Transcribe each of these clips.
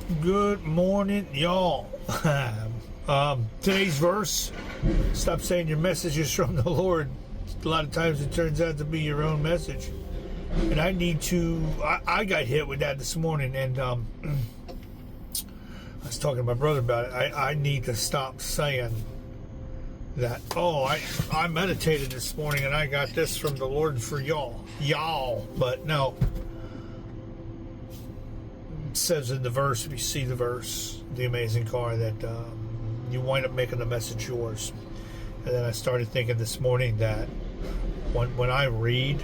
Good morning, y'all. Today's verse, stop saying your message is from the Lord. A lot of times it turns out to be your own message. And I need to, I got hit with that this morning, and I was talking to my brother about it. I need to stop saying that, I meditated this morning and I got this from the Lord for y'all. But no. It says in the verse, if you see the verse, the amazing car, that you wind up making the message yours. And then I started thinking this morning that when I read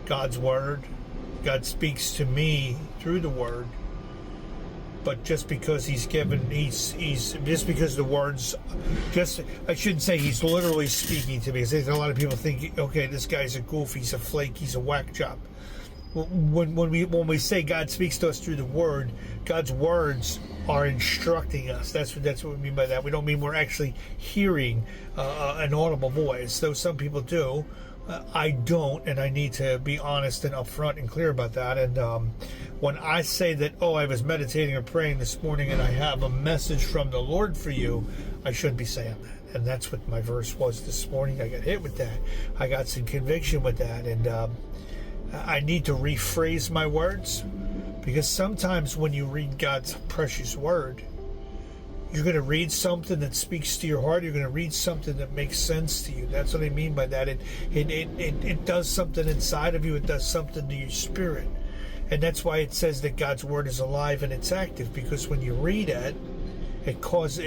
God's word, God speaks to me through the word. But just because he's just because the words, I shouldn't say he's literally speaking to me. Because a lot of people think, okay, this guy's a goof, he's a flake, he's a whack job. When we say God speaks to us through the word, God's words are instructing us. That's what we mean by that. We don't mean we're actually hearing an audible voice, though some people do. I don't, and I need to be honest and upfront and clear about that. And when I say that, I was meditating or praying this morning and I have a message from the Lord for you, I shouldn't be saying that. And that's what my verse was this morning. I got hit with that. I got some conviction with that, and I need to rephrase my words, because sometimes when you read God's precious word, you're going to read something that speaks to your heart. You're going to read something that makes sense to you. That's what I mean by that. It does something inside of you. It does something to your spirit. And that's why it says that God's word is alive and it's active, because when you read it, it causes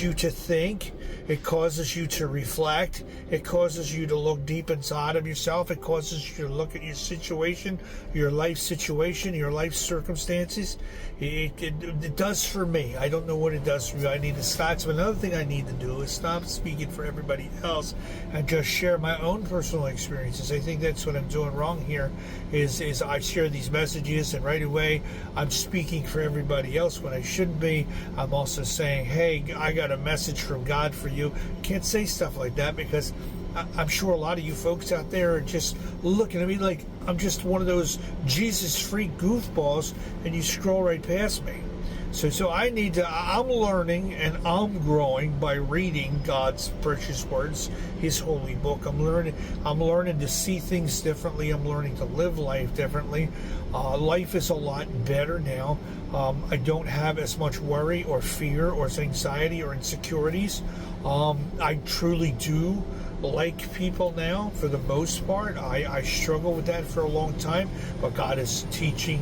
you to think. It causes you to reflect. It causes you to look deep inside of yourself. It causes you to look at your situation, your life situation, your life circumstances. It does for me. I don't know what it does for you. I need to stop. So another thing I need to do is stop speaking for everybody else and just share my own personal experiences. I think that's what I'm doing wrong here. Is I share these messages and right away I'm speaking for everybody else when I shouldn't be. I'm also saying, hey, I got a message from God for you. Can't say stuff like that, because I'm sure a lot of you folks out there are just looking at me like I'm just one of those Jesus freak goofballs, and you scroll right past me. So I'm learning and I'm growing by reading God's precious words, his holy book. I'm learning to see things differently. I'm learning to live life differently. Life is a lot better now. I don't have as much worry or fear or anxiety or insecurities. I truly do like people now, for the most part. I struggle with that for a long time, but God is teaching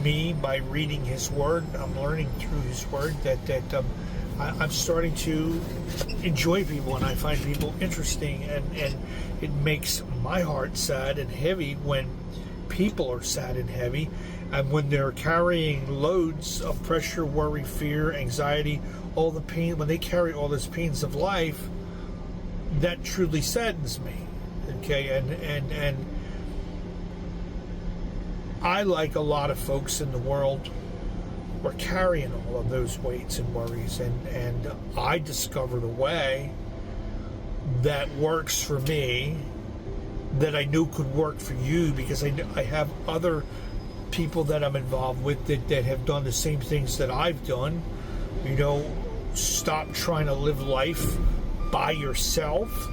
me by reading his word. I'm learning through his word that I'm starting to enjoy people, and I find people interesting, and it makes my heart sad and heavy when people are sad and heavy, and when they're carrying loads of pressure, worry, fear, anxiety, all the pain. When they carry all those pains of life, that truly saddens me. Okay, and I, like a lot of folks in the world, were carrying all of those weights and worries, and I discovered a way that works for me that I knew could work for you, because I have other people that I'm involved with that have done the same things that I've done. Stop trying to live life by yourself.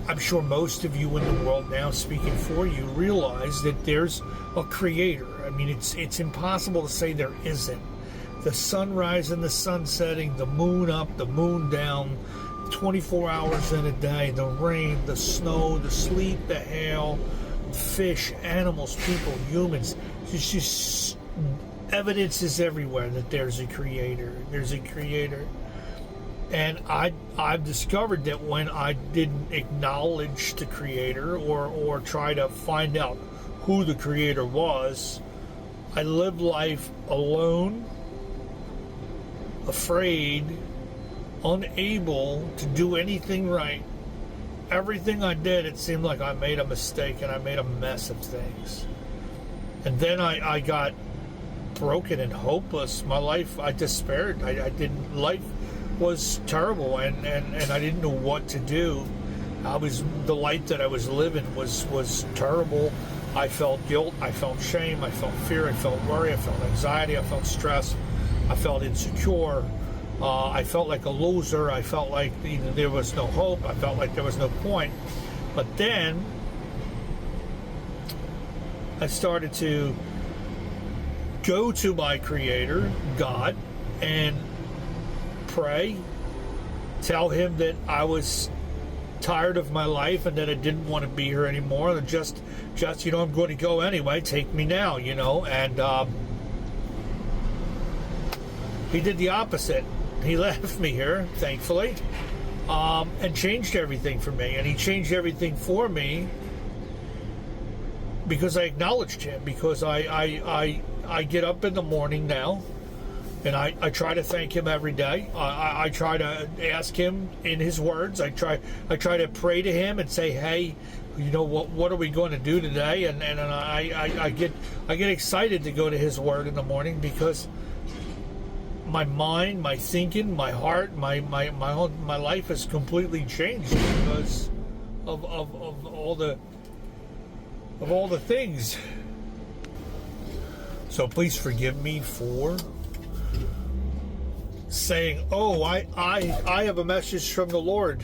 I'm sure most of you in the world now, speaking for you, realize that there's a creator. I mean, it's impossible to say there isn't. The sunrise and the sun setting, the moon up, the moon down, 24 hours in a day, the rain, the snow, the sleet, the hail, fish, animals, people, humans. It's just evidence is everywhere that there's a creator. There's a creator. And I've discovered that when I didn't acknowledge the creator or try to find out who the creator was, I lived life alone, afraid, unable to do anything right. Everything I did, it seemed like I made a mistake and I made a mess of things. And then I got broken and hopeless. My life, I despaired. Life was terrible, and I didn't know what to do. The life that I was living was terrible. I felt guilt, I felt shame, I felt fear, I felt worry, I felt anxiety, I felt stress, I felt insecure. I felt like a loser. I felt like there was no hope. I felt like there was no point. But then I started to go to my Creator, God, and pray, tell Him that I was tired of my life and that I didn't want to be here anymore. And just I'm going to go anyway. Take me now, And He did the opposite. He left me here, thankfully, and changed everything for me. And He changed everything for me because I acknowledged Him, because I get up in the morning now, and I try to thank Him every day. I try to ask Him in His words. I try to pray to Him and say, hey, what are we going to do today? And I get excited to go to His word in the morning, because my mind, my thinking, my heart, my life has completely changed because of all the things. So please forgive me for saying, "Oh, I have a message from the Lord."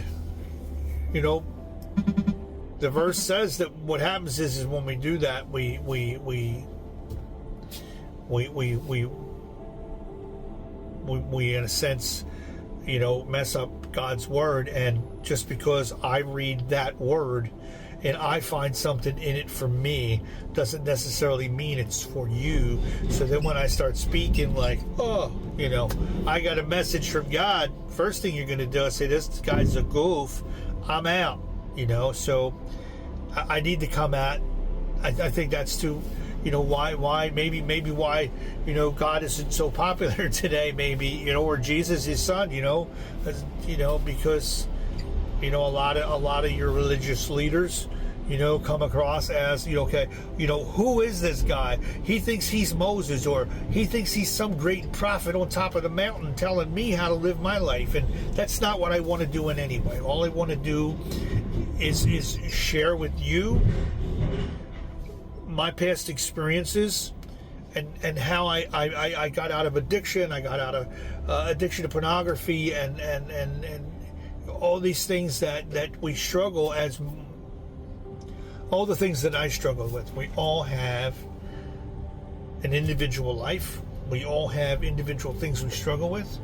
The verse says that what happens is when we do that, we in a sense, mess up God's word. And just because I read that word and I find something in it for me doesn't necessarily mean it's for you. So then when I start speaking like, I got a message from God, first thing you're going to do is say, this guy's a goof, I'm out. So I need to come at, I think that's too, why maybe why God isn't so popular today, maybe, or Jesus, His Son, because a lot of your religious leaders come across as who is this guy? He thinks he's Moses, or he thinks he's some great prophet on top of the mountain telling me how to live my life. And that's not what I want to do in any way. All I want to do is share with you my past experiences and how I got out of addiction. I got out of addiction to pornography and all these things that we struggle as, all the things that I struggle with. We all have an individual life. We all have individual things we struggle with.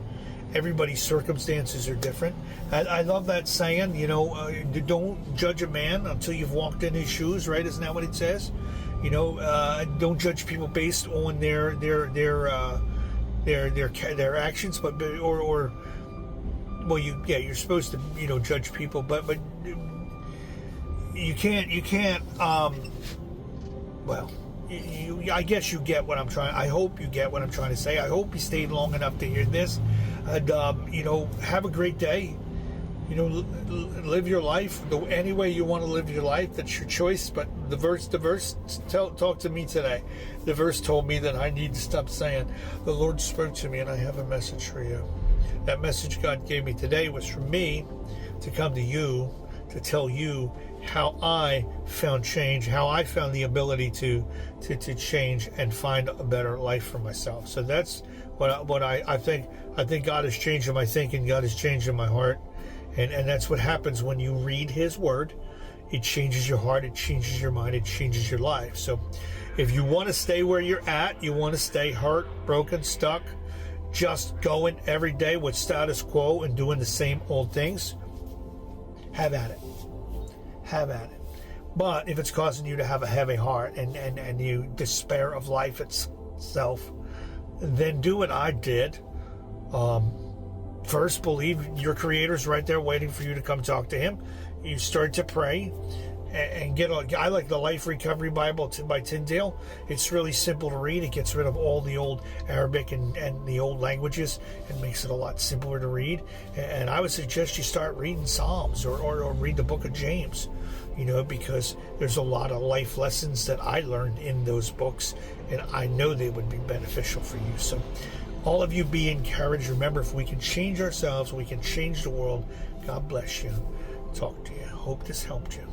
Everybody's circumstances are different. I love that saying, don't judge a man until you've walked in his shoes, right? Isn't that what it says? Don't judge people based on their actions, you're supposed to judge people, but you can't. I guess you get what I'm trying. I hope you get what I'm trying to say. I hope you stayed long enough to hear this, and have a great day. Live your life any way you want to live your life. That's your choice. But the verse talked to me today. The verse told me that I need to stop saying, the Lord spoke to me and I have a message for you. That message God gave me today was for me to come to you, to tell you how I found change, how I found the ability to change and find a better life for myself. So that's what I think. I think God is changing my thinking. God is changing my heart. And that's what happens when you read His word. It changes your heart, it changes your mind, it changes your life. So if you want to stay where you're at, you want to stay hurt, broken, stuck, just going every day with status quo and doing the same old things, have at it. Have at it. But if it's causing you to have a heavy heart and you despair of life itself, then do what I did. First, believe your Creator's right there waiting for you to come talk to Him. You start to pray and I like the Life Recovery Bible by Tyndale. It's really simple to read. It gets rid of all the old Arabic and the old languages and makes it a lot simpler to read. And I would suggest you start reading Psalms or read the book of James, because there's a lot of life lessons that I learned in those books, and I know they would be beneficial for you. So all of you be encouraged. Remember, if we can change ourselves, we can change the world. God bless you. Talk to you. Hope this helped you.